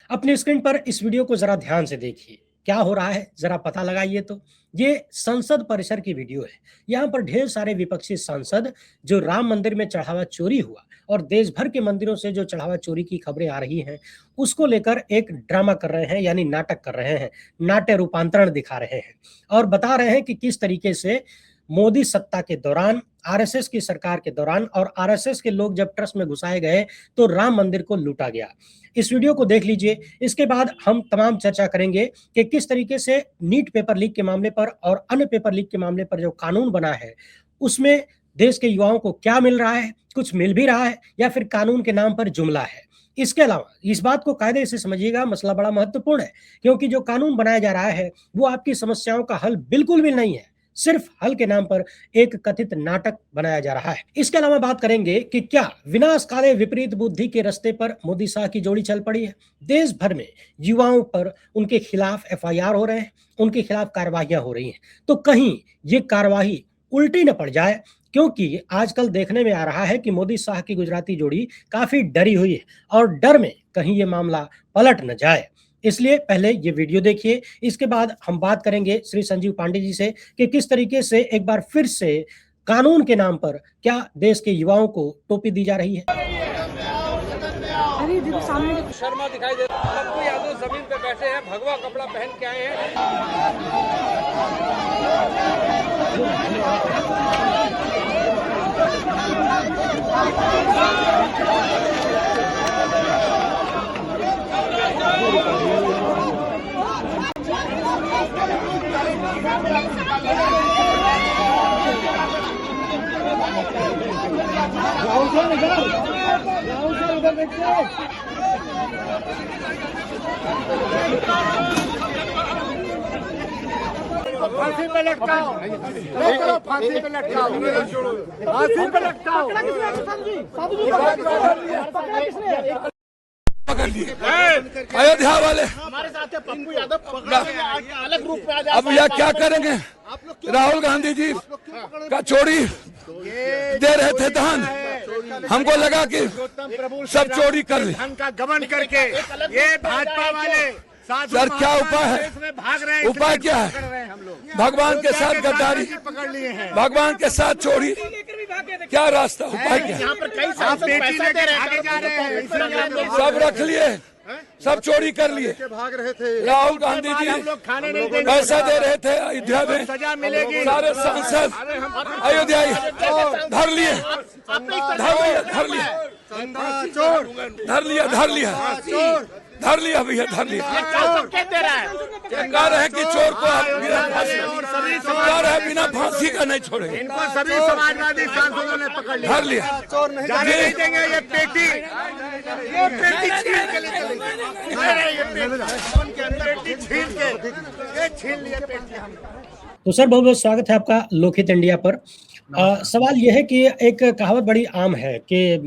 अपनी स्क्रीन पर इस वीडियो को जरा ध्यान से देखिए। क्या हो रहा है जरा पता लगाइए। तो ये संसद परिसर की वीडियो है। यहाँ पर ढेर सारे विपक्षी सांसद जो राम मंदिर में चढ़ावा चोरी हुआ और देश भर के मंदिरों से जो चढ़ावा चोरी की खबरें आ रही हैं उसको लेकर एक ड्रामा कर रहे हैं, यानी नाटक कर रहे हैं, नाट्य रूपांतरण दिखा रहे हैं और बता रहे हैं कि किस तरीके से मोदी सत्ता के दौरान, आरएसएस की सरकार के दौरान और आरएसएस के लोग जब ट्रस्ट में घुसाए गए तो राम मंदिर को लूटा गया। इस वीडियो को देख लीजिए। इसके बाद हम तमाम चर्चा करेंगे कि किस तरीके से नीट पेपर लीक के मामले पर और अन्य पेपर लीक के मामले पर जो कानून बना है उसमें देश के युवाओं को क्या मिल रहा है, कुछ मिल भी रहा है या फिर कानून के नाम पर जुमला है। इसके अलावा इस बात को कायदे से समझिएगा, मसला बड़ा महत्वपूर्ण है क्योंकि जो कानून बनाया जा रहा है वो आपकी समस्याओं का हल बिल्कुल भी नहीं है, सिर्फ हल के नाम पर एक कथित नाटक बनाया जा रहा है। इसके अलावा बात करेंगे कि क्या विनाशकाले विपरीत बुद्धि के रास्ते पर मोदी शाह की जोड़ी चल पड़ी है। देश भर में युवाओं पर उनके खिलाफ एफआईआर हो रहे हैं, उनके खिलाफ कार्रवाइयां हो रही हैं, तो कहीं ये कार्रवाई उल्टी न पड़ जाए, क्योंकि आजकल देखने में आ रहा है कि मोदी शाह की गुजराती जोड़ी काफी डरी हुई है और डर में कहीं ये मामला पलट न जाए। इसलिए पहले ये वीडियो देखिए, इसके बाद हम बात करेंगे श्री संजीव पांडे जी से कि किस तरीके से एक बार फिर से कानून के नाम पर क्या देश के युवाओं को टोपी दी जा रही है। शर्मा दिखाई दे रहा है, पप्पू यादव जमीन पे बैठे हैं, भगवा कपड़ा पहन के आए हैं। फांसी पे लटकाओ, फांसी पे लटकाओ, फांसी पे लटकाओ। पकड़ लिए अयोध्या वाले हमारे साथ है पप्पू यादव, अलग रूप में आ जाए। अब यह क्या करेंगे? राहुल गांधी जी का चोरी दे रहे थे दान, हमको लगा कि सब चोरी कर ली। धन का गबन करके ये भाजपा वाले सर क्या उपाय है? भाग रहे हैं। उपाय क्या है? भगवान के साथ गद्दारी, पकड़ लिए हैं, भगवान के साथ चोरी, क्या रास्ता? उपाय क्या? यहाँ पर कई सांसद पैसा दे रहे हैं, सब रख लिए, सब चोरी कर लिए। भाग रहे थे। राहुल गांधी जी हम लोग खाने नहीं देंगे, पैसा दे रहे थे अयोध्या में, सजा मिलेगी। सारे सांसद अयोध्याई धर लिए, धर लिया धर लिया भैया, धर लिया। दे रहा है, कह रहे हैं कि चोर को आप बिना फांसी, कह रहे हैं बिना फांसी का नहीं छोड़ेंगे। इनको सभी समाजवादी सांसदों ने पकड़ लिया। धर लिया, जाने नहीं देंगे। ये पेटी छीन के ले चलेंगे। ये पेटी छीन के ये छीन लिए पेटी हम। तो सर बहुत बहुत स्वागत है आपका लोकहित इंडिया पर। सवाल यह है कि एक कहावत बड़ी आम है कि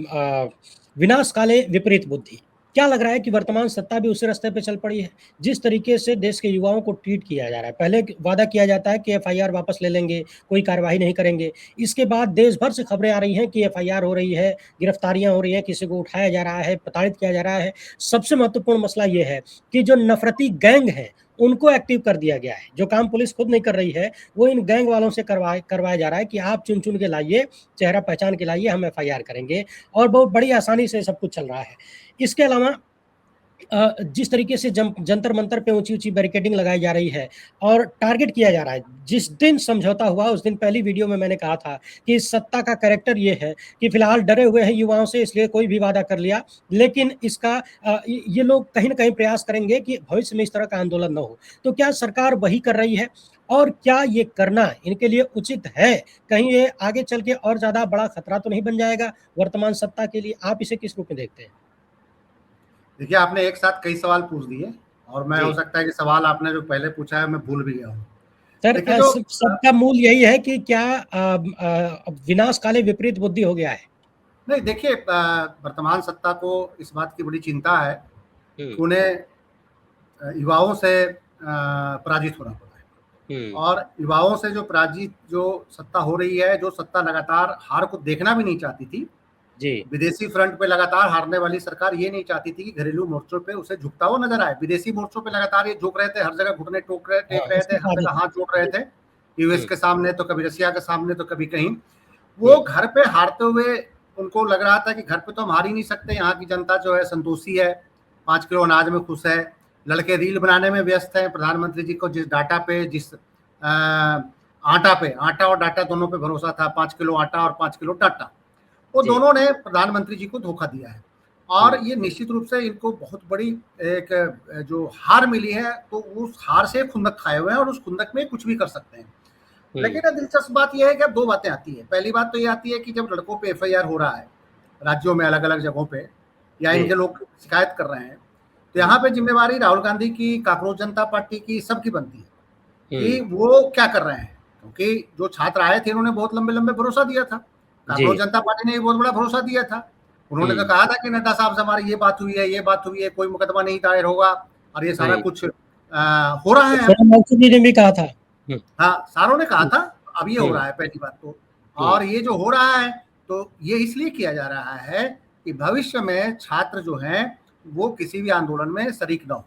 विनाश काले विपरीत बुद्धि। क्या लग रहा है कि वर्तमान सत्ता भी उसी रास्ते पे चल पड़ी है? जिस तरीके से देश के युवाओं को ट्रीट किया जा रहा है, पहले वादा किया जाता है कि एफआईआर वापस ले लेंगे, कोई कार्रवाई नहीं करेंगे, इसके बाद देश भर से खबरें आ रही हैं कि एफआईआर हो रही है, गिरफ्तारियां हो रही हैं, किसी को उठाया जा रहा है, प्रताड़ित किया जा रहा है। सबसे महत्वपूर्ण मसला ये है कि जो नफरती गैंग है उनको एक्टिव कर दिया गया है। जो काम पुलिस खुद नहीं कर रही है वो इन गैंग वालों से करवाया जा रहा है कि आप चुन चुन के लाइए, चेहरा पहचान के लाइए, हम एफआईआर करेंगे, और बहुत बड़ी आसानी से सब कुछ चल रहा है। इसके अलावा जिस तरीके से जंतर मंतर पे ऊंची ऊंची बैरिकेडिंग लगाई जा रही है और टारगेट किया जा रहा है। जिस दिन समझौता हुआ उस दिन पहली वीडियो में मैंने कहा था कि सत्ता का कैरेक्टर ये है कि फिलहाल डरे हुए हैं युवाओं से, इसलिए कोई भी वादा कर लिया, लेकिन इसका ये लोग कहीं ना कहीं प्रयास करेंगे कि भविष्य में इस तरह का आंदोलन न हो। तो क्या सरकार वही कर रही है और क्या ये करना इनके लिए उचित है? कहीं ये आगे चल के और ज्यादा बड़ा खतरा तो नहीं बन जाएगा वर्तमान सत्ता के लिए? आप इसे किस रूप में देखते हैं? देखिए, आपने एक साथ कई सवाल पूछ दिए और मैं हो सकता है कि सवाल आपने जो पहले पूछा है मैं भूल भी गया हूँ। सर सबका मूल यही है कि क्या विनाश काले विपरीत बुद्धि हो गया है? नहीं, देखिए, वर्तमान सत्ता को इस बात की बड़ी चिंता है कि उन्हें युवाओं से पराजित होना पड़ा है, और युवाओं से जो पराजित जो सत्ता हो रही है, जो सत्ता लगातार हार को देखना भी नहीं चाहती थी, जी। विदेशी फ्रंट पे लगातार हारने वाली सरकार ये नहीं चाहती थी कि घरेलू मोर्चों पे उसे झुकता हुआ नजर आए। विदेशी मोर्चों पे लगातार ये झुक रहे थे, हर जगह घुटने टेक हाँ, रहे थे, उसकी हर जगह आदत हाथ जोड़ रहे थे, यूएस हुँ, के सामने तो कभी रशिया के सामने तो कभी कहीं। हुँ, वो घर पे हारते हुए उनको लग रहा था कि घर पे तो हम हार ही नहीं सकते, यहाँ की जनता जो है संतोषी है, 5 किलो अनाज में खुश है, लड़के रील बनाने में व्यस्त है। प्रधानमंत्री जी को जिस डाटा पे, जिस आटा पे, आटा और डाटा दोनों पे भरोसा था, 5 किलो आटा और 5 किलो डाटा, वो जी, दोनों ने प्रधानमंत्री जी को धोखा दिया है। और हुँ, ये निश्चित रूप से इनको बहुत बड़ी एक जो हार मिली है, तो उस हार से खुंदक खाए हुए हैं और उस खुंदक में कुछ भी कर सकते हैं। हुँ, लेकिन दिलचस्प बात यह है कि अब 2 बातें आती है। पहली बात तो ये आती है कि जब लड़कों पे एफआईआर हो रहा है, राज्यों में अलग-अलग जगहों पे, या जी, इनके लोग शिकायत कर रहे हैं, तो हुँ, यहाँ पे जिम्मेवारी राहुल गांधी की, कांग्रेस जनता पार्टी की, सबकी बनती है कि हुँ, वो क्या कर रहे हैं। क्योंकि जो छात्र आए थे उन्होंने बहुत लंबे-लंबे भरोसा दिया था। जी, कांग्रेस जनता पार्टी ने भी बहुत बड़ा भरोसा दिया था। उन्होंने तो हुँ। कहा था कि नड्डा साहब से हमारी ये बात हुई है, ये बात हुई है, कोई मुकदमा नहीं दायर होगा और ये सारा हुँ, कुछ हो रहा तो है अब। सोनम जी ने भी कहा था। हुँ, हाँ, सारों ने कहा हुँ, था, अब ये हो हुँ, रहा है पहली बात तो। हुँ, और ये जो हो रहा है, तो ये इसलिए किया जा रहा है कि भविष्य में छात्र जो हैं, वो किसी भी आंदोलन में शरीक ना हो।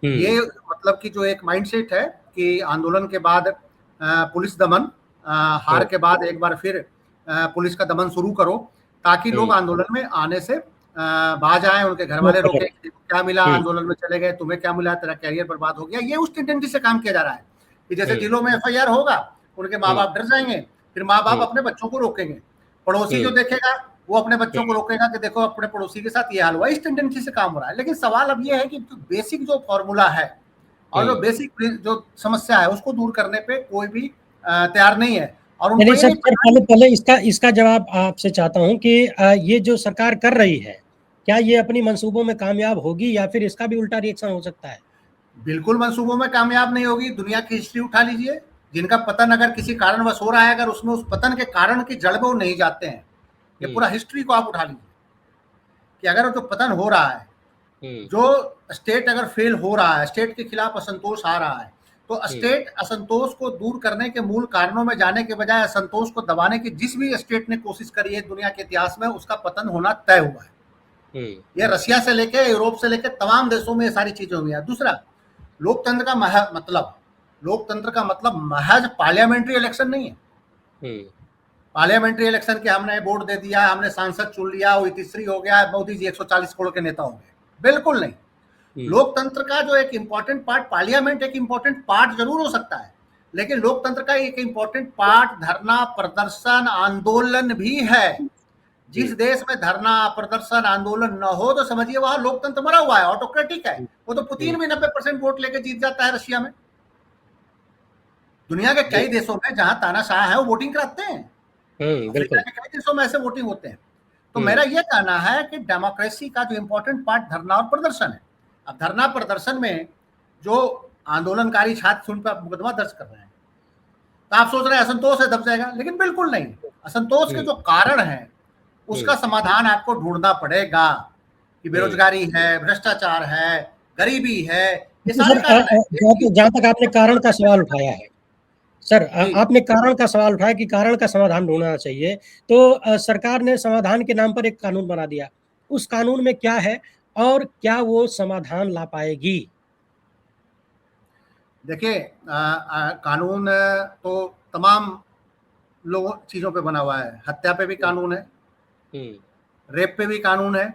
हुँ, ये मतलब कि जो एक माइंडसेट है कि आंदोलन के बाद पुलिस दमन, हार हुँ, के बाद एक बार फिर पुलिस का दमन शुरू करो, ताकि हुँ, लोग आंदोलन में आने से बाज आए, उनके घर वो वाले रोके, करें। देखो क्या मिला, हुँ, आंदोलन में चले गए, तुम्हें क्या मिला, तेरा कैरियर बर्बाद हो गया। ये उस टेंडेंसी से काम किया जा रहा है कि जैसे हुँ, जिलों में एफआईआर होगा, उनके माँ हुँ, बाप डर जाएंगे, फिर माँ बाप हुँ, अपने बच्चों को रोकेंगे, पड़ोसी जो हुँ, देखेगा वो अपने हुँ, बच्चों को रोकेगा कि देखो अपने पड़ोसी के साथ ये हाल हुआ। इस टेंडेंसी से काम हो रहा है। लेकिन सवाल अब ये है कि बेसिक जो फॉर्मूला है और जो हुँ। बेसिक जो समस्या है उसको दूर करने पे कोई भी तैयार नहीं है। और नहीं, उनको नहीं ये सर नहीं सर पता। पहले पहले इसका इसका जवाब आपसे चाहता हूँ कि ये जो सरकार कर रही है, क्या ये अपनी मंसूबों में कामयाब होगी या फिर इसका भी उल्टा रिएक्शन हो सकता है? बिल्कुल मंसूबों में कामयाब नहीं होगी। दुनिया की हिस्ट्री उठा लीजिए, जिनका पतन अगर किसी कारणवश हो रहा है, अगर उसमें उस पतन के कारण की जड़ में वो नहीं जाते हैं, ये हुँ, पूरा हिस्ट्री को आप उठा लीजिए कि अगर जो पतन हो रहा है, हुँ, जो स्टेट अगर फेल हो रहा है, स्टेट के खिलाफ असंतोष आ रहा है, तो हुँ, स्टेट असंतोष को दूर करने के मूल कारणों में जाने के बजाय असंतोष को दबाने की जिस भी स्टेट ने कोशिश करी है दुनिया के इतिहास में, उसका पतन होना तय हुआ है। हुँ, ये रशिया से लेके यूरोप से लेके तमाम देशों में ये सारी चीजें हुई हैं। दूसरा, लोकतंत्र का मतलब, लोकतंत्र का मतलब महज पार्लियामेंट्री इलेक्शन नहीं है। हुँ, पार्लियामेंट्री इलेक्शन के हमने वोट दे दिया, हमने सांसद चुन लिया, वो तीसरी हो गया, मोदी जी 140 करोड़ के नेता हो गए, बिल्कुल नहीं। हुँ, लोकतंत्र का जो एक इंपॉर्टेंट पार्ट, पार्लियामेंट एक इंपॉर्टेंट पार्ट जरूर हो सकता है, लेकिन लोकतंत्र का एक इंपॉर्टेंट पार्ट धरना, प्रदर्शन, आंदोलन भी है। जी, जिस देश में धरना, प्रदर्शन, आंदोलन न हो, तो समझिए वहां लोकतंत्र मरा हुआ है, ऑटोक्रेटिक है। हुँ, वो तो हुँ, पुतिन भी 90% वोट लेके जीत जाता है रशिया में। दुनिया के जी, कई देशों में जहां तानाशाह है वो वोटिंग कराते हैं। हुँ, अफ्रीका बिल्कुल, के कई देशों में ऐसे वोटिंग होते हैं। तो हुँ, मेरा ये कहना है कि डेमोक्रेसी का जो इंपॉर्टेंट पार्ट धरना और प्रदर्शन है। अब धरना प्रदर्शन में जो आंदोलनकारी छात्र उन पर मुकदमा दर्ज कर रहे हैं, तो आप सोच रहे हैं असंतोष है दब जाएगा, लेकिन बिल्कुल नहीं। असंतोष के हुँ, जो कारण है हुँ। उसका समाधान आपको ढूंढना पड़ेगा कि हुँ। बेरोजगारी है, भ्रष्टाचार है, गरीबी है, ये तो सारे सर कारण है। जहाँ तक आपने कारण का सवाल उठाया है, सर जी, आपने कारण का सवाल उठाया कि कारण का समाधान ढूँढना चाहिए। तो सरकार ने समाधान के नाम पर एक कानून बना दिया। उस कानून में क्या है और क्या वो समाधान ला पाएगी? देखिए कानून तो तमाम लोगों चीजों पे बना हुआ है। हत्या पे भी हुँ, कानून है, हुँ, रेप पे भी कानून है।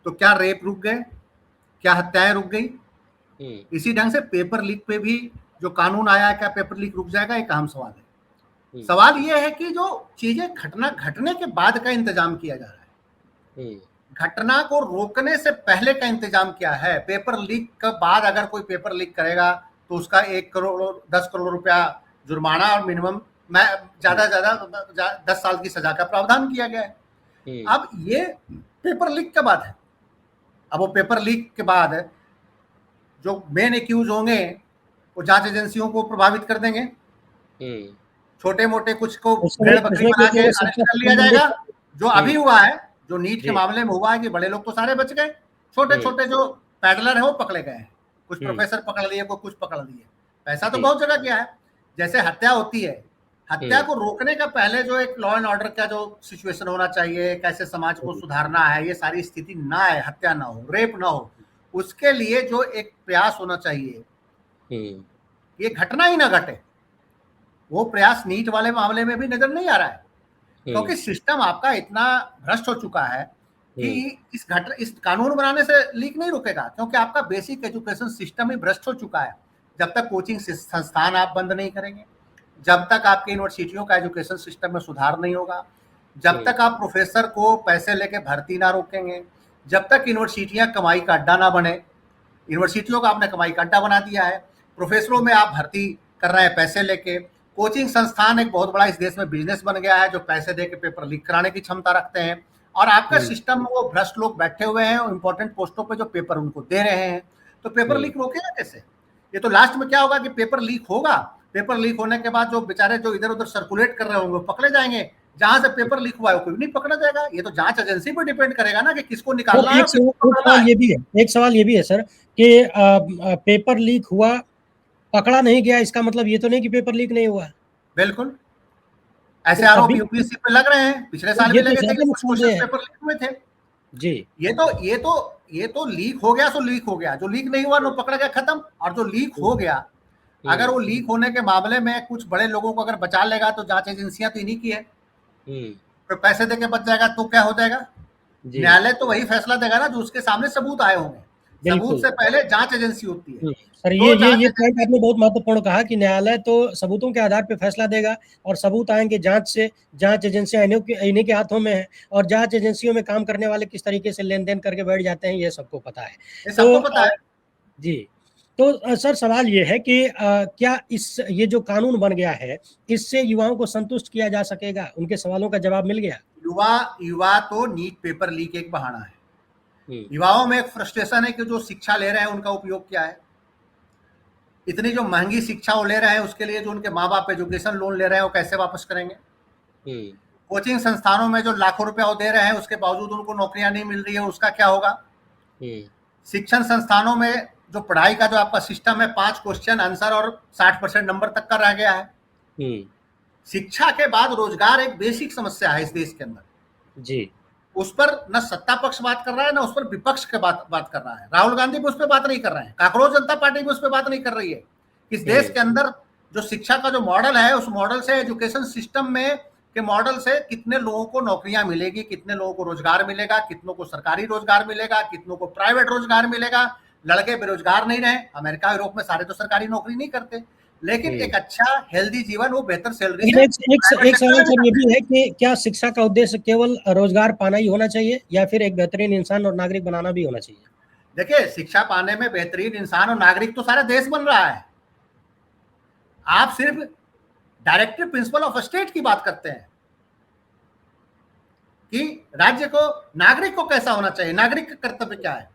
तो क्या रेप रुक गए? क्या हत्याएं रुक गई? हुँ, इसी ढंग से पेपर लीक पे भी जो कानून आया है, क्या पेपर लीक रुक जाएगा? एक अहम सवाल है। हुँ, सवाल ये है कि जो चीजें घटना घटने के बाद का इंतजाम किया जा रहा है, हुँ, घटना को रोकने से पहले का इंतजाम क्या है? पेपर लीक के बाद अगर कोई पेपर लीक करेगा तो उसका 1 करोड़ 10 करोड़ रुपया जुर्माना और मिनिमम मैं ज्यादा से ज्यादा 10 साल की सजा का प्रावधान किया गया है। हुँ, अब ये पेपर लीक के बाद है। अब वो पेपर लीक के बाद जो मेन एक्यूज होंगे वो जांच एजेंसियों को प्रभावित कर देंगे। हुँ। छोटे मोटे कुछ को उसमें भेड़ बकरी उसमें बना के जो अरेस्ट शिक्षा कर से लिया जाएगा। संबंधित जो अभी हुँ, हुआ है, जो नीट के जी, मामले में हुआ है कि बड़े लोग तो सारे बच गए, छोटे हुँ, छोटे जो पैडलर है वो पकड़े गए हैं। कुछ हुँ, प्रोफेसर पकड़ लिए, कोई कुछ पकड़ लिए। पैसा तो जी, बहुत जगह गया है। जैसे हत्या होती है, हत्या को रोकने का पहले जो एक लॉ एंड ऑर्डर का जो सिचुएशन होना चाहिए, कैसे समाज को सुधारना है, ये सारी स्थिति ना है, हत्या ना हो, रेप ना हो, उसके लिए जो एक प्रयास होना चाहिए, ये घटना ही ना घटे, वो प्रयास नीट वाले मामले में भी नजर नहीं आ रहा है, क्योंकि सिस्टम आपका इतना भ्रष्ट हो चुका है कि इस कानून बनाने से लीक नहीं रुकेगा, क्योंकि आपका बेसिक एजुकेशन सिस्टम ही भ्रष्ट हो चुका है। जब तक कोचिंग संस्थान आप बंद नहीं करेंगे, जब तक आपकी यूनिवर्सिटियों का एजुकेशन सिस्टम में सुधार नहीं होगा, जब तक आप प्रोफेसर को पैसे लेके भर्ती ना रोकेंगे, जब तक यूनिवर्सिटियां कमाई का अड्डा ना बने, यूनिवर्सिटियों का आपने कमाई का अड्डा बना दिया है, प्रोफेसरों में आप भर्ती कर रहे हैं पैसे लेके, कोचिंग संस्थान एक बहुत बड़ा इस देश में बिजनेस बन गया है जो पैसे देके पेपर लीक कराने की क्षमता रखते हैं, और आपका सिस्टम में वो भ्रष्ट लोग बैठे हुए हैं इंपॉर्टेंट पोस्टों पे जो पेपर उनको दे रहे हैं, तो पेपर लीक रोकेगा कैसे? ये तो लास्ट में क्या होगा कि पेपर लीक होगा, पेपर लीक होने के बाद जो बेचारे जो इधर उधर सर्कुलेट कर रहे होंगे पकड़े जाएंगे, जहां से पेपर लीक हुआ है कोई नहीं पकड़ा जाएगा। ये तो जांच एजेंसी पर डिपेंड करेगा ना कि किसको निकालना है। एक सवाल ये भी है सर कि पेपर लीक हुआ, पकड़ा नहीं गया, इसका मतलब ये तो नहीं कि पेपर लीक नहीं हुआ। बिल्कुल ऐसे आरोप यूपीएससी पे लग रहे हैं, पिछले साल भी लगे थे कि कुछ क्वेश्चन पेपर लीक हुए थे जी। ये तो लीक हो गया सो लीक हो गया, जो लीक नहीं हुआ नो पकड़ा गया, खत्म। और जो लीक हो गया, अगर वो लीक होने के मामले में कुछ बड़े लोगों को अगर बचा लेगा तो जांच एजेंसियां तो इन्हीं की है, तो पैसे देके बच जाएगा तो क्या हो जाएगा? न्यायालय तो वही फैसला देगा ना जो उसके सामने सबूत आए होंगे, सबूत से पहले जांच एजेंसी होती है। सर ये पॉइंट आपने बहुत महत्वपूर्ण कहा कि न्यायालय तो सबूतों के आधार पर फैसला देगा और सबूत आएंगे जांच से, जांच एजेंसियां इन्हीं के हाथों में है, और जांच एजेंसियों में काम करने वाले किस तरीके से लेन देन करके बैठ जाते हैं ये सबको पता है, सबको पता है जी। तो सर सवाल ये है कि क्या ये जो कानून बन गया है इससे युवाओं को संतुष्ट किया जा सकेगा? उनके सवालों का जवाब मिल गया? युवा तो नीट पेपर लीक एक बहाना है। युवाओं में एक फ्रस्ट्रेशन है कि जो शिक्षा ले रहे हैं उनका उपयोग क्या है, इतनी जो महंगी शिक्षा वो ले रहे हैं उसके लिए जो उनके माँ बाप एजुकेशन लोन ले रहे हैं वो कैसे वापस करेंगे? कोचिंग संस्थानों में जो लाखों रुपया वो दे रहे हैं उसके बावजूद उनको नौकरियां नहीं मिल रही है, उसका क्या होगा? शिक्षण संस्थानों में जो पढ़ाई का जो आपका सिस्टम है 5 क्वेश्चन आंसर और 60% नंबर तक का रह गया है। शिक्षा के बाद रोजगार एक बेसिक समस्या है इस देश के अंदर जी, उस पर न सत्ता पक्ष बात कर रहा है, न उस पर विपक्ष के बात कर रहा है। राहुल गांधी भी उस पर बात नहीं कर रहे हैं, कांग्रेस जनता पार्टी भी उस पर बात नहीं कर रही है। इस देश के अंदर जो शिक्षा का जो मॉडल है उस मॉडल से, एजुकेशन सिस्टम में के मॉडल से कितने लोगों को नौकरियां मिलेगी, कितने लोगों को रोजगार मिलेगा, कितनों को सरकारी रोजगार मिलेगा, कितनों को प्राइवेट रोजगार मिलेगा, लड़के बेरोजगार नहीं रहे। अमेरिका यूरोप में सारे तो सरकारी नौकरी नहीं करते, लेकिन एक अच्छा हेल्दी जीवन वो बेहतर सैलरी से। एक सवाल सर ये भी है कि क्या शिक्षा का उद्देश्य केवल रोजगार पाना ही होना चाहिए या फिर एक बेहतरीन इंसान और नागरिक बनाना भी होना चाहिए? देखिए, शिक्षा पाने में बेहतरीन इंसान और नागरिक तो सारा देश बन रहा है। आप सिर्फ डायरेक्टिव प्रिंसिपल ऑफ स्टेट की बात करते हैं कि राज्य को, नागरिक को कैसा होना चाहिए, नागरिक का कर्तव्य क्या है,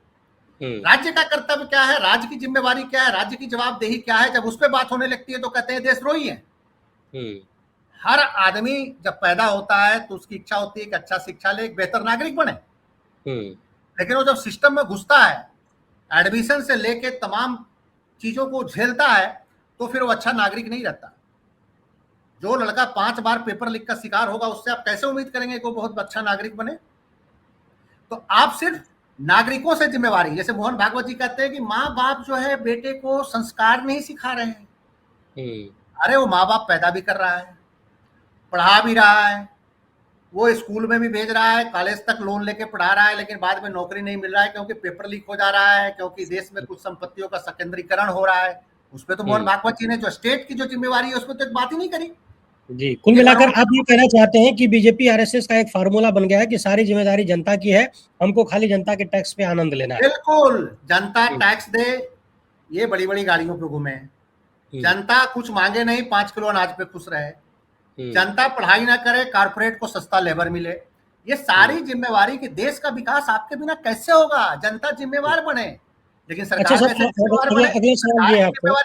राज्य का कर्तव्य क्या है, राज्य की जिम्मेवारी क्या है, राज्य की जवाबदेही क्या है। जब उस पर बात होने लगती है तो कहते हैं देशद्रोही है। हर आदमी जब पैदा होता है तो उसकी इच्छा होती है कि अच्छा शिक्षा ले, एक बेहतर नागरिक बने, लेकिन वो जब सिस्टम में घुसता है, एडमिशन से लेके तमाम चीजों को झेलता है, तो फिर वो अच्छा नागरिक नहीं रहता। जो लड़का 5 बार पेपर लीक का शिकार होगा उससे आप कैसे उम्मीद करेंगे कि वो बहुत अच्छा नागरिक बने? तो आप सिर्फ नागरिकों से जिम्मेवारी, जैसे मोहन भागवत जी कहते हैं कि माँ बाप जो है बेटे को संस्कार नहीं सिखा रहे हैं। अरे वो माँ बाप पैदा भी कर रहा है, पढ़ा भी रहा है, वो स्कूल में भी भेज रहा है, कॉलेज तक लोन लेके पढ़ा रहा है, लेकिन बाद में नौकरी नहीं मिल रहा है क्योंकि पेपर लीक हो जा रहा है, क्योंकि देश में कुछ संपत्तियों का संकेंद्रीकरण हो रहा है। उस पर तो मोहन भागवत जी ने जो स्टेट की जो जिम्मेवारी है उस पर तो एक बात ही नहीं करी जी। कुल मिलाकर आप ये कहना चाहते हैं कि बीजेपी आरएसएस का एक फार्मूला बन गया है कि सारी जिम्मेदारी जनता की है, हमको खाली जनता के टैक्स पे आनंद लेना है। बिल्कुल, जनता टैक्स दे, ये बड़ी बड़ी गाड़ियों पे घूमे, जनता कुछ मांगे नहीं, 5 किलो अनाज पे खुश रहे, जनता पढ़ाई ना करे, कारपोरेट को सस्ता लेबर मिले। ये सारी जिम्मेवारी कि देश का विकास आपके बिना कैसे होगा, जनता जिम्मेवार बने, लेकिन सरकार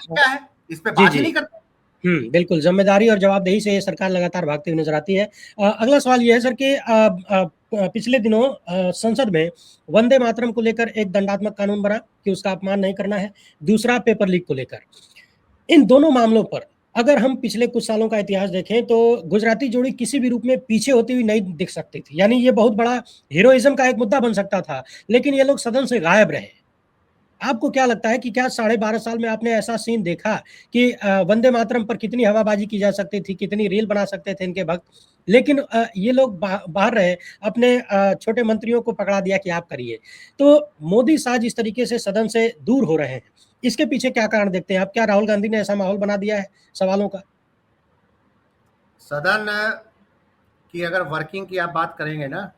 क्या है इस पे बात ही नहीं करते। बिल्कुल, जिम्मेदारी और जवाबदेही से ये सरकार लगातार भागती हुई नजर आती है। अगला सवाल ये है सर कि पिछले दिनों संसद में वंदे मातरम को लेकर एक दंडात्मक कानून बना कि उसका अपमान नहीं करना है, दूसरा पेपर लीक को लेकर। इन दोनों मामलों पर अगर हम पिछले कुछ सालों का इतिहास देखें तो गुजराती जोड़ी किसी भी रूप में पीछे होती हुई नहीं दिख सकती थी। यानी ये बहुत बड़ा हीरोइज्म का एक मुद्दा बन सकता था, लेकिन ये लोग सदन से गायब रहे। आपको क्या लगता है कि क्या 12.5 साल में आपने ऐसा सीन देखा कि वंदे मातरम पर कितनी हवाबाजी की जा सकती थी, कितनी रील बना सकते थे इनके भक्त, लेकिन ये लोग बाहर रहे, अपने छोटे मंत्रियों को पकड़ा दिया कि आप करिए। तो मोदी साहब इस तरीके से सदन से दूर हो रहे हैं, इसके पीछे क्या कारण देखते हैं आप? क्या राहुल गांधी ने ऐसा माहौल बना दिया है सवालों का? सदन की अगर वर्किंग की आप बात करेंगे ना,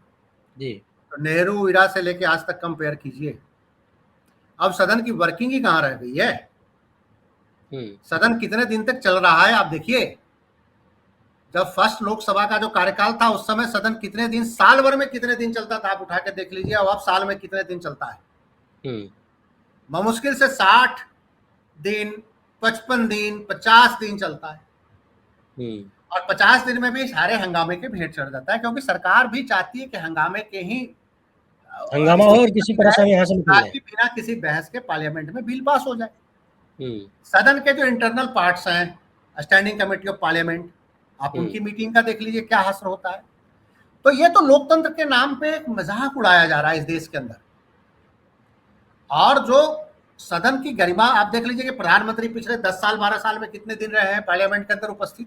जी। तो नेहरू इरा से लेके आज तक कंपेयर कीजिए, अब सदन की वर्किंग ही कहाँ रह गई है। सदन कितने दिन तक चल रहा है आप देखिए। जब फर्स्ट लोकसभा का जो कार्यकाल था उस समय सदन कितने दिन, साल भर में कितने दिन चलता था, आप उठा के देख लीजिए। अब साल में कितने दिन चलता है? मुश्किल से 60 दिन, 55 दिन, 50 दिन चलता है। और 50 दिन में भी सारे हंगामे के भेंट चढ़ जाता है, क्योंकि सरकार भी चाहती है कि हंगामे के ही हंगामा हो और किसी परेशानी यहाँ से निकल जाए, बिना किसी बहस के पार्लियामेंट में बिल पास हो जाए। सदन के जो इंटरनल पार्ट्स हैं, स्टैंडिंग कमेटी ऑफ पार्लियामेंट, आप उनकी मीटिंग का देख लीजिए क्या हश्र होता है। तो ये तो लोकतंत्र के नाम पे एक मजाक उड़ाया जा रहा है इस देश के अंदर। और जो सदन की गरिमा आप देख लीजिए कि प्रधानमंत्री पिछले 10 साल 12 साल में कितने दिन रहे हैं पार्लियामेंट के अंदर उपस्थित।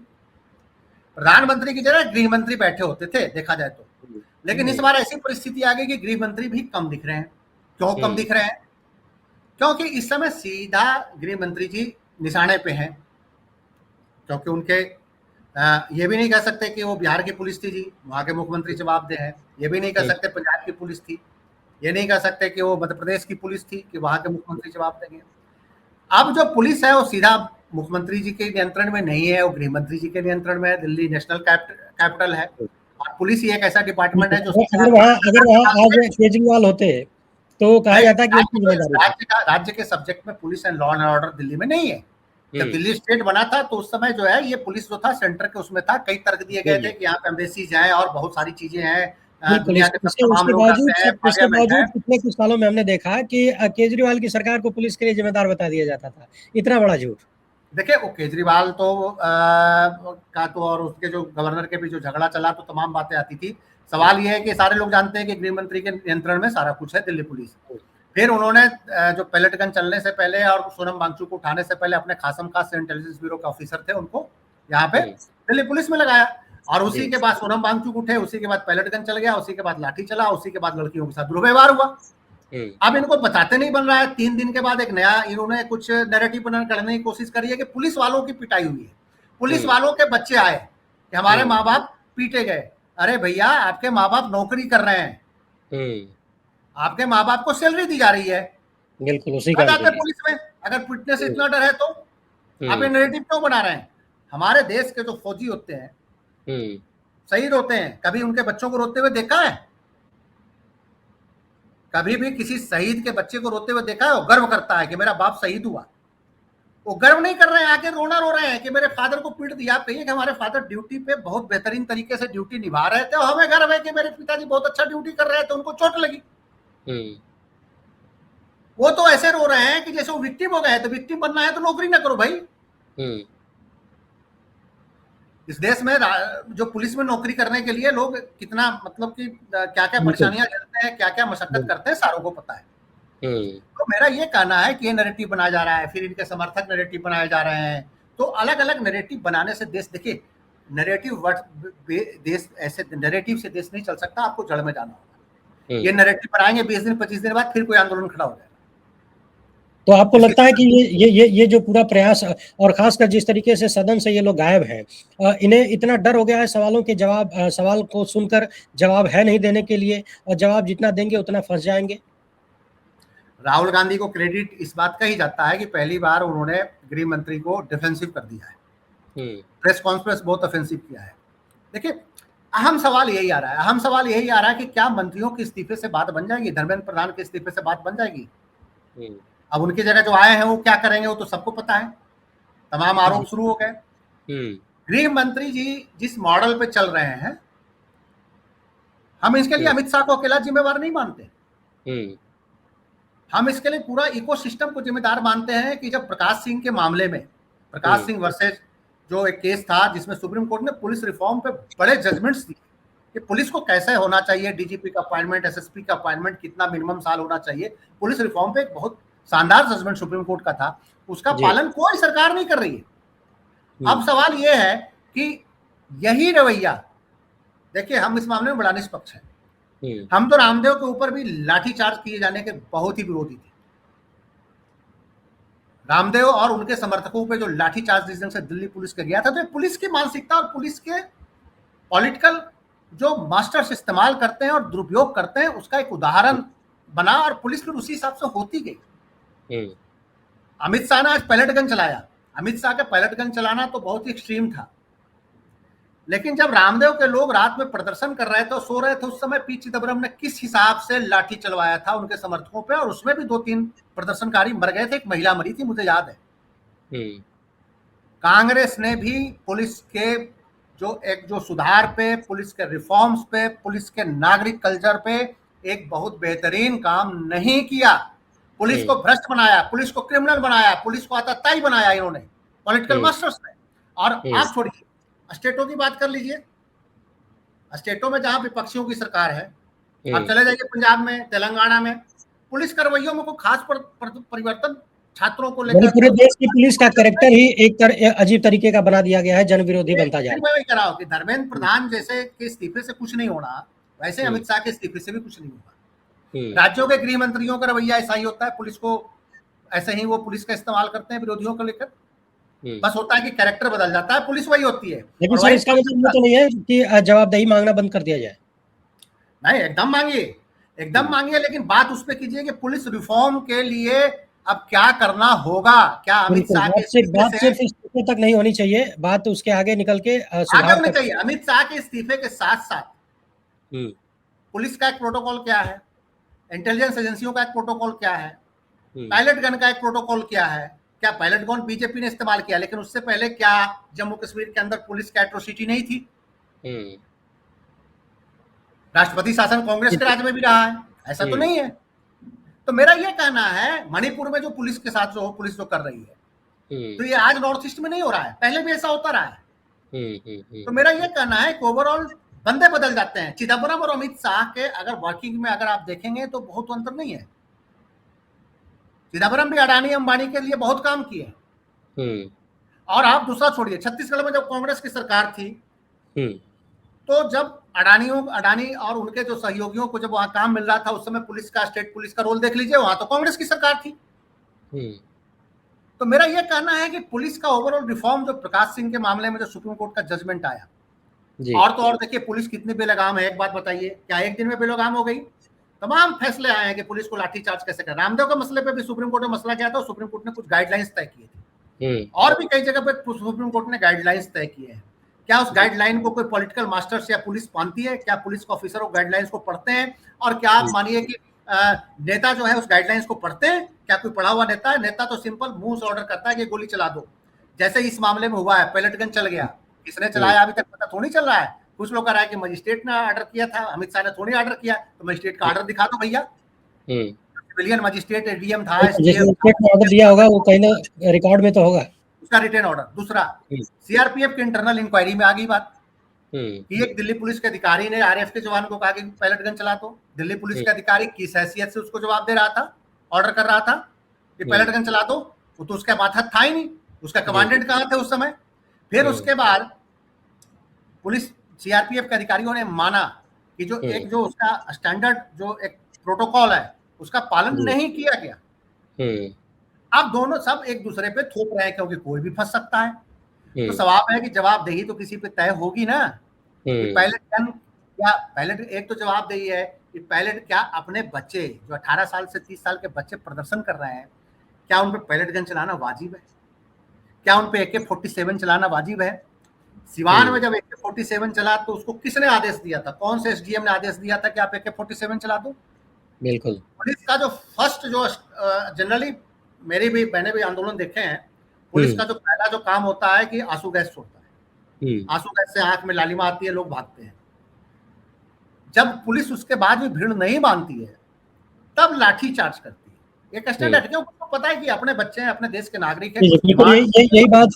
प्रधानमंत्री की जगह गृह मंत्री बैठे होते थे देखा जाए तो, लेकिन इस बार ऐसी परिस्थिति आ गई कि गृह मंत्री भी कम दिख रहे हैं। क्यों कम दिख रहे हैं? क्योंकि इस समय सीधा गृह मंत्री जी निशाने पे हैं, क्योंकि उनके ये भी नहीं कह सकते कि वो बिहार की पुलिस थी जी, वहां के मुख्यमंत्री जवाबदेह हैं। ये भी नहीं कह सकते पंजाब की पुलिस थी, ये नहीं कह सकते कि वो मध्य प्रदेश की पुलिस थी कि वहां के मुख्यमंत्री जवाब देंगे। अब जो पुलिस है वो सीधा मुख्यमंत्री जी के नियंत्रण में नहीं है, वो गृह मंत्री जी के नियंत्रण में है। दिल्ली नेशनल कैपिटल है और पुलिस ही एक ऐसा डिपार्टमेंट है जो अगर वहाँ आज केजरीवाल होते तो कहा जाता है कि राज्य के सब्जेक्ट में police and law and order Delhi में नहीं है। जब दिल्ली स्टेट बना था तो उस समय जो है ये पुलिस जो था सेंटर के उसमें था। कई तर्क दिए गए थे कि यहाँ पे एम्बेसीज हैं और बहुत सारी चीजें हैं, दुनिया के तमाम लोग आते हैं, पार्लियामेंट है। पिछले कुछ सालों में हमने देखा कि केजरीवाल की सरकार को पुलिस के लिए जिम्मेदार बता दिया जाता था। इतना बड़ा झूठ। देखिए वो केजरीवाल तो का तो और उसके जो गवर्नर के भी जो झगड़ा चला तो तमाम बातें आती थी। सवाल ये है कि सारे लोग जानते हैं कि गृह मंत्री के नियंत्रण में सारा कुछ है दिल्ली पुलिस। फिर उन्होंने जो पैलेट गन चलने से पहले और सोनम वांगचुक को उठाने से पहले अपने खासम खास इंटेलिजेंस ब्यूरो के ऑफिसर थे, उनको यहाँ पे दिल्ली पुलिस में लगाया। और उसी के बाद सोनम वांगचुक उठे, उसी के बाद पैलेट गन चल गया, उसी के बाद लाठी चला, उसी के बाद लड़कियों के साथ दुर्व्यवहार हुआ। अब इनको बताते नहीं बन रहा है। 3 दिन के बाद एक नया इन्होंने कुछ नैरेटिव करने की कोशिश करी है कि पुलिस वालों की पिटाई हुई है, पुलिस वालों के बच्चे आए कि हमारे माँ बाप पीटे गए। अरे भैया आपके माँ बाप नौकरी कर रहे हैं, आपके माँ बाप को सैलरी दी जा रही है, बिल्कुल उसी का पुलिस में। अगर पिटने से इतना डर है तो आप ये नैरेटिव क्यों बना रहे हैं? हमारे देश के जो फौजी होते हैं, शहीद होते हैं, कभी उनके बच्चों को रोते हुए देखा है? कभी भी किसी शहीद के बच्चे को रोते हुए देखा है? वो गर्व करता है कि मेरा बाप शहीद हुआ। वो गर्व नहीं कर रहे हैं, आके रोना रो रहे हैं कि मेरे फादर को पीट दिया। आप कहिए कि हमारे फादर ड्यूटी पे बहुत बेहतरीन तरीके से ड्यूटी निभा रहे थे और हमें गर्व है कि मेरे पिताजी बहुत अच्छा ड्यूटी कर रहे थे, उनको चोट लगी। वो तो ऐसे रो रहे हैं कि जैसे वो विक्टिम हो गए। तो विक्टिम बनना है तो नौकरी ना करो भाई। इस देश में जो पुलिस में नौकरी करने के लिए लोग कितना मतलब कि क्या क्या परेशानियां झेलते हैं, क्या क्या मशक्कत करते हैं, सारों को पता है। तो मेरा ये कहना है कि ये नैरेटिव बनाया जा रहा है, फिर इनके समर्थक नैरेटिव बनाए जा रहे हैं। तो अलग अलग नैरेटिव बनाने से देश, देखिए नैरेटिव देश, ऐसे नैरेटिव से देश नहीं चल सकता, आपको जड़ में जाना होगा। ये नैरेटिव बनाएंगे 20 दिन 25 दिन बाद फिर कोई आंदोलन खड़ा हो जाएगा। तो आपको लगता है कि ये जो पूरा प्रयास और खासकर जिस तरीके से सदन से ये लोग गायब हैं, इन्हें इतना डर हो गया है सवालों के जवाब, सवाल को सुनकर जवाब है नहीं देने के लिए, और जवाब जितना देंगे उतना फंस जाएंगे? राहुल गांधी को क्रेडिट इस बात का ही जाता है कि पहली बार उन्होंने गृह मंत्री को डिफेंसिव कर दिया है, प्रेस कॉन्फ्रेंस बहुत ऑफेंसिव किया है। देखिए अहम सवाल यही आ रहा है कि क्या मंत्रियों के इस्तीफे से बात बन जाएगी? धर्मेंद्र प्रधान के इस्तीफे से बात बन जाएगी? अब उनकी जगह जो आए हैं वो क्या करेंगे वो तो सबको पता है। तमाम आरोप शुरू हो गए। गृह मंत्री जी जिस मॉडल पे चल रहे हैं, हम इसके लिए अमित शाह को अकेला जिम्मेवार नहीं मानते। हम इसके लिए पूरा इकोसिस्टम को जिम्मेदार मानते हैं कि जब प्रकाश सिंह के मामले में, प्रकाश सिंह वर्सेस जो एक केस था जिसमें सुप्रीम कोर्ट ने पुलिस रिफॉर्म पे बड़े जजमेंट्स दिए कि पुलिस को कैसे होना चाहिए, डीजीपी का अपॉइंटमेंट, एसएसपी का अपॉइंटमेंट, कितना मिनिमम साल होना चाहिए। पुलिस रिफॉर्म पे एक बहुत शानदार जजमेंट सुप्रीम कोर्ट का था, उसका पालन कोई सरकार नहीं कर रही है। अब सवाल ये है कि यही रवैया, देखिए हम इस मामले में बड़ा निष्पक्ष है, हम तो रामदेव के ऊपर भी लाठीचार्ज किए जाने के बहुत ही विरोधी थे। रामदेव और उनके समर्थकों पे जो लाठीचार्ज जिस दिन से दिल्ली पुलिस का गया था, तो पुलिस की मानसिकता और पुलिस के पॉलिटिकल जो मास्टर्स इस्तेमाल करते हैं और दुरुपयोग करते हैं, उसका एक उदाहरण बना और पुलिस फिर उसी हिसाब से होती गई। अमित शाह ने आज पैलेट गन चलाया, अमित शाह का पैलेट गन चलाना तो बहुत ही एक्सट्रीम था, लेकिन जब रामदेव के लोग रात में प्रदर्शन कर रहे थे और सो रहे थे, उस समय पी चिदम्बरम ने किस हिसाब से लाठी चलवाया था उनके समर्थकों पे, और उसमें भी 2-3 प्रदर्शनकारी मर गए थे, एक महिला मरी थी, मुझे याद है। कांग्रेस ने भी पुलिस के जो सुधार पे, पुलिस के रिफॉर्म्स पे, पुलिस के नागरिक कल्चर पे एक बहुत बेहतरीन काम नहीं किया। पुलिस को भ्रष्ट बनाया, पुलिस को क्रिमिनल बनाया, पुलिस को आतताई बनाया इन्होंने, पॉलिटिकल मास्टर्स ने। और आप छोड़िए, स्टेटों की बात कर लीजिए, स्टेटों में जहां विपक्षियों की सरकार है, आप चले जाइए पंजाब में, तेलंगाना में, पुलिस के रवैयों में कोई खास परिवर्तन छात्रों को लेकर, पूरे देश की पुलिस का कैरेक्टर ही एक अजीब तरीके का बना दिया गया है, जन विरोधी बनता जा रहा है। कह रहा हूं कि धर्मेंद्र प्रधान जैसे के इस्तीफे से कुछ नहीं होना, वैसे अमित शाह के इस्तीफे से भी कुछ नहीं होगा। राज्यों के गृह मंत्रियों का रवैया ऐसा ही होता है, पुलिस को ऐसे ही वो पुलिस का इस्तेमाल करते हैं विरोधियों को लेकर, बस होता है कि कैरेक्टर बदल जाता है, पुलिस वही होती है। लेकिन सर इसका मतलब ये तो नहीं है कि जवाबदेही मांगना बंद कर दिया जाए। नहीं, एकदम मांगिए, एकदम मांगिए, लेकिन बात उस पर कीजिए कि पुलिस रिफॉर्म के लिए अब क्या करना होगा। क्या अमित शाह के बात सिर्फ इस्तीफे तक नहीं होनी चाहिए, बात उसके आगे निकल के आगे होनी चाहिए। अमित शाह के इस्तीफे के साथ साथ पुलिस का एक प्रोटोकॉल क्या है, इंटेलिजेंस एजेंसियों का एक प्रोटोकॉल क्या है, पायलट गन का एक प्रोटोकॉल क्या है। क्या पायलट गन बीजेपी ने इस्तेमाल किया, लेकिन उससे पहले क्या जम्मू कश्मीर के अंदर पुलिस की एट्रोसिटी नहीं थी? राष्ट्रपति शासन कांग्रेस के राज में भी रहा है, ऐसा तो नहीं है। तो मेरा यह कहना है, मणिपुर में जो पुलिस के साथ जो पुलिस जो कर रही है, तो ये आज नॉर्थ ईस्ट में नहीं हो रहा है, पहले भी ऐसा होता रहा है। तो मेरा यह कहना है कि ओवरऑल बंदे बदल जाते हैं। चिदम्बरम और अमित शाह के अगर वर्किंग में अगर आप देखेंगे तो बहुत अंतर नहीं है। चिदम्बरम भी अडानी अंबानी के लिए बहुत काम किए। और आप दूसरा छोड़िए, छत्तीसगढ़ में जब कांग्रेस की सरकार थी, तो जब अडानी और उनके जो सहयोगियों को जब वहां काम मिल रहा था, उस समय पुलिस का, स्टेट पुलिस का रोल देख लीजिए, वहां तो कांग्रेस की सरकार थी। तो मेरा यह कहना है कि पुलिस का ओवरऑल रिफॉर्म, जो प्रकाश सिंह के मामले में जो सुप्रीम कोर्ट का जजमेंट आया, और तो और देखिए पुलिस कितनी बेलगाम है। एक बात बताइए, क्या एक दिन में बेलगाम हो गई? तमाम फैसले आए हैं कि पुलिस को लाठीचार्ज कैसे करें। रामदेव के मसले पे भी सुप्रीम कोर्ट में मसला क्या था, सुप्रीम कोर्ट ने कुछ गाइडलाइंस तय किए थे, और भी कई जगह पे सुप्रीम कोर्ट ने गाइडलाइंस तय किए हैं। क्या उस गाइडलाइन को कोई पॉलिटिकल मास्टर्स या पुलिस मानती है? क्या पुलिस के ऑफिसर वो गाइडलाइंस को पढ़ते हैं? और क्या आप मानिए कि नेता जो है उस गाइडलाइंस को पढ़ते हैं? क्या कोई पढ़ा हुआ नेता है? नेता तो सिंपल मुंह से ऑर्डर करता है कि गोली चला दो। जैसे इस मामले में हुआ है, पैलेट गन चल गया, किसने चलाया अभी तक पता थोड़ी चल रहा है। कुछ लोग कह रहा है कि मजिस्ट्रेट ने ऑर्डर किया था, अमित शाह ने थोड़ी ऑर्डर किया। तो मजिस्ट्रेट का ऑर्डर दिखा दो भैया, सिविलियन मजिस्ट्रेट एडीएम था, ऑर्डर दिया होगा, वो कहीं ना रिकॉर्ड में तो होगा उसका रिटर्न ऑर्डर। दूसरा, सीआरपीएफ की इंटरनल इंक्वायरी में आ गई बात कि एक दिल्ली पुलिस के अधिकारी ने आरएएफ के जवान को कहा कि पैलेट गन चला दो। दिल्ली पुलिस के अधिकारी किस हैसियत से उसको जवाब दे रहा था, ऑर्डर कर रहा था कि पैलेट गन चला दो? वो तो उसका माथा था ही नहीं, उसका कमांडेंट कहाँ थे उस समय। फिर उसके बाद पुलिस सीआरपीएफ के अधिकारियों ने माना कि जो एक जो उसका स्टैंडर्ड जो एक प्रोटोकॉल है उसका पालन नहीं किया गया। अब दोनों सब एक दूसरे पे थोप रहे हैं, क्योंकि कोई भी फंस सकता है। तो सवाल है कि जवाबदेही तो किसी पे तय होगी ना। कि पैलेट गन या पैलेट, एक तो जवाबदेही है कि पैलेट क्या अपने बच्चे जो 18 साल से 30 साल के बच्चे प्रदर्शन कर रहे हैं, क्या उन पे पैलेट गन चलाना वाजिब है? क्या उन पे AK-47 चलाना वाजिब है? सिवान में जब AK-47 चला तो उसको किसने आदेश दिया था? कौन से एसडीएम ने आदेश दिया था कि आप AK-47 चला दो? बिल्कुल। पुलिस का जो फर्स्ट जो जनरली मैंने भी आंदोलन देखे हैं, पुलिस का जो पहला जो काम होता है कि आंसू गैस छोड़ता है। आंसू गैस से आंख में लालिमा आती है, लोग भागते हैं। जब पुलिस उसके बाद भी भीड़ नहीं बांधती है, तब लाठी चार्ज करती है। एक स्टैंड हटके उनको पता है कि अपने बच्चे हैं, अपने देश के नागरिक हैं। जी, बिल्कुल यही बात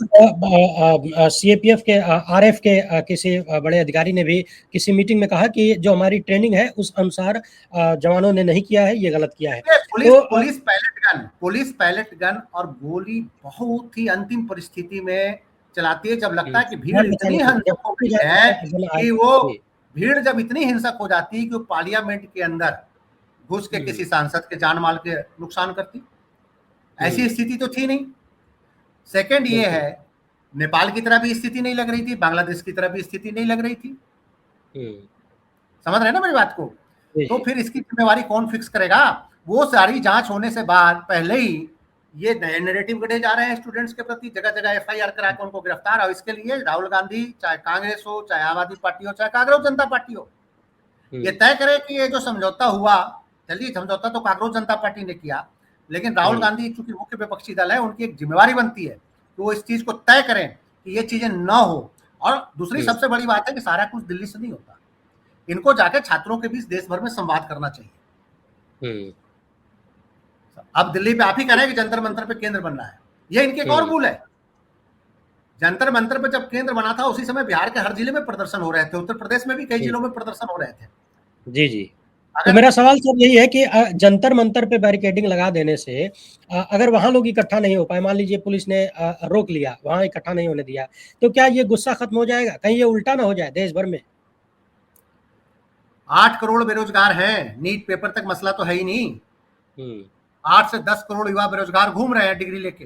सीएपीएफ के आरएफ के किसी बड़े अधिकारी ने भी किसी मीटिंग में कहा कि जो हमारी ट्रेनिंग है उस अनुसार जवानों ने नहीं किया है, ये गलत किया है। पुलिस पैलेट गन और गोली बहुत ही अंतिम परिस्थिति में चलाती है, जब लगता है कि भीड़ इतनी हिंसक हो गई है कि वो भीड़ जब इतनी हिंसक हो जाती है कि वो पार्लियामेंट के अंदर घुस के किसी सांसद के जान माल के नुकसान करती, ऐसी स्थिति तो थी नहीं। सेकंड ये है, नेपाल की तरह भी स्थिति नहीं लग रही थी, बांग्लादेश की तरह भी स्थिति नहीं लग रही थी। समझ रहे ना मेरी बात को? तो फिर इसकी जिम्मेवारी कौन फिक्स करेगा? वो सारी जांच होने से बाद पहले ही ये नए नैरेटिव गढ़े जा रहे हैं स्टूडेंट्स के प्रति, जगह जगह एफआईआर करा के उनको गिरफ्तार। और इसके लिए राहुल गांधी, चाहे कांग्रेस हो, चाहे आम आदमी पार्टी हो, चाहे कांग्रेस जनता पार्टी हो, ये तय करे कि ये जो समझौता हुआ, चलिए समझौता तो कांग्रेस जनता पार्टी ने किया, लेकिन राहुल गांधी चूंकि मुख्य विपक्षी दल है, उनकी एक जिम्मेवारी बनती है कि वो इस चीज को तय करें कि ये चीजें न हो। और दूसरी सबसे बड़ी बात है कि सारा कुछ दिल्ली से नहीं होता, इनको जाके छात्रों के बीच देश भर में संवाद करना चाहिए। अब दिल्ली पे आप ही कह रहे हैं कि जंतर मंतर पे केंद्र बन रहा है, ये इनके एक और भूल है। जंतर मंतर पे जब केंद्र बना था उसी समय बिहार के हर जिले में प्रदर्शन हो रहे थे, उत्तर प्रदेश में भी कई जिलों में प्रदर्शन हो रहे थे। जी जी, तो मेरा सवाल सर यही है कि जंतर मंतर पे बैरिकेडिंग लगा देने से अगर वहां लोग इकट्ठा नहीं हो पाए, मान लीजिए पुलिस ने रोक लिया, वहां इकट्ठा नहीं होने दिया, तो क्या ये गुस्सा खत्म हो जाएगा? कहीं ये उल्टा ना हो जाए देश भर में? 8 करोड़ बेरोजगार हैं, नीट पेपर तक मसला तो है ही नहीं। 8 से 10 करोड़ युवा बेरोजगार घूम रहे हैं डिग्री लेके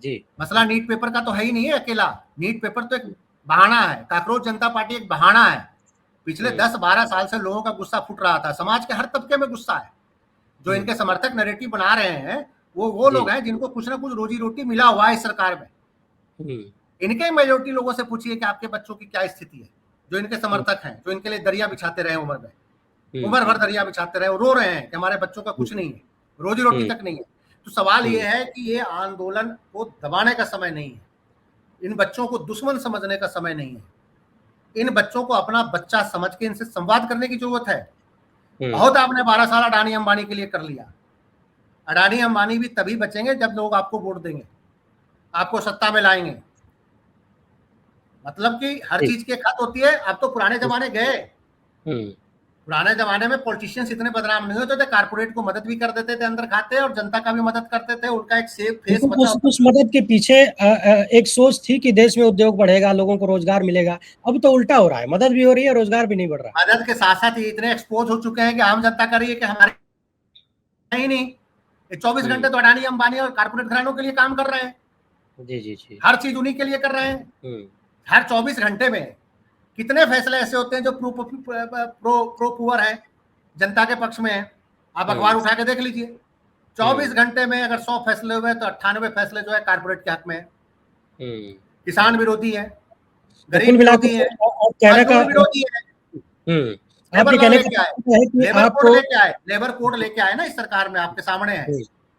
जी। मसला नीट पेपर का तो है ही नहीं है अकेला, नीट पेपर तो एक बहाना है, कांग्रेस जनता पार्टी एक बहाना है। पिछले 10-12 साल से लोगों का गुस्सा फूट रहा था, समाज के हर तबके में गुस्सा है। जो इनके समर्थक नैरेटिव बना रहे हैं वो लोग हैं जिनको कुछ ना कुछ रोजी रोटी मिला हुआ है इस सरकार में। इनके मेजोरिटी लोगों से पूछिए कि आपके बच्चों की क्या स्थिति है, जो इनके समर्थक हैं, जो इनके लिए दरिया बिछाते रहे उम्र भर दरिया बिछाते रहे, रो रहे हैं कि हमारे बच्चों का कुछ नहीं है, रोजी रोटी तक नहीं है। तो सवाल ये है कि ये आंदोलन को दबाने का समय नहीं है, इन बच्चों को दुश्मन समझने का समय नहीं है, इन बच्चों को अपना बच्चा समझ के इनसे संवाद करने की जरूरत है। बहुत आपने 12 साल अडानी अंबानी के लिए कर लिया, अडानी अंबानी भी तभी बचेंगे जब लोग आपको वोट देंगे, आपको सत्ता में लाएंगे। मतलब कि हर चीज की खत होती है। अब तो पुराने जमाने गए, पुराने जमाने में पॉलिटिशियंस इतने बदनाम नहीं होते थे, कारपोरेट को मदद भी कर देते थे, अंदर खाते और जनता का भी मदद करते थे, उनका एक सेफ फेस उस मदद के पीछे एक सोच थी कि देश में उद्योग बढ़ेगा, लोगों को रोजगार मिलेगा। अब तो उल्टा हो रहा है, मदद भी हो रही है, रोजगार भी नहीं बढ़ रहा। मदद के साथ साथ इतने एक्सपोज हो चुके हैं कि आम जनता कर रही है कि हमारे ही नहीं, 24 घंटे तो अडानी अंबानी और कारपोरेट घरानों के लिए काम कर रहे हैं। जी जी जी, हर चीज उन्हीं के लिए कर रहे हैं। हर 24 घंटे में कितने फैसले ऐसे होते हैं जो प्रो पुअर है, जनता के पक्ष में है। आप अखबार उठा के देख लीजिए, 24 घंटे में अगर 100 फैसले हुए तो 98 फैसले जो है कारपोरेट के हक में है। किसान विरोधी है, गरीब विरोधी है, मजदूर विरोधी है। लेबर कोड लेके आए ना इस सरकार में, आपके सामने है।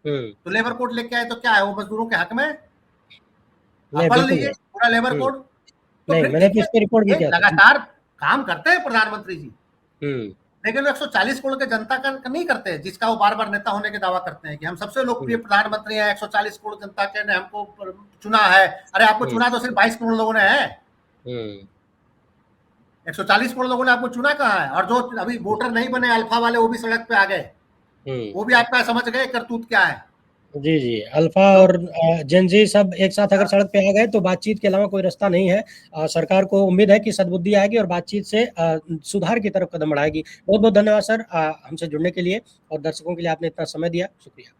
तो लेबर कोड लेके आए तो क्या है, वो मजदूरों के हक में। आप पढ़ लीजिए पूरा लेबर कोड। नहीं, मैंने तो इसकी रिपोर्ट भी किया था। लगातार काम करते हैं प्रधानमंत्री जी, लेकिन 140 करोड़ के जनता का नहीं करते, जिसका वो बार बार नेता होने के दावा करते हैं कि हम सबसे लोकप्रिय प्रधानमंत्री हैं, 140 करोड़ जनता के ने हमको चुना है। अरे आपको चुना तो सिर्फ 22 करोड़ लोगों ने है, 140 करोड़ लोगों ने आपको चुना कहाँ है? और जो अभी वोटर नहीं बने अल्फा वाले, वो भी सड़क पे आ गए, वो भी आपका समझ गए करतूत क्या है। जी जी, अल्फा और जेनजी सब एक साथ अगर सड़क पे आ गए तो बातचीत के अलावा कोई रास्ता नहीं है। सरकार को उम्मीद है कि सद्बुद्धि आएगी और बातचीत से सुधार की तरफ कदम बढ़ाएगी। बहुत बहुत धन्यवाद सर हमसे जुड़ने के लिए, और दर्शकों के लिए आपने इतना समय दिया, शुक्रिया।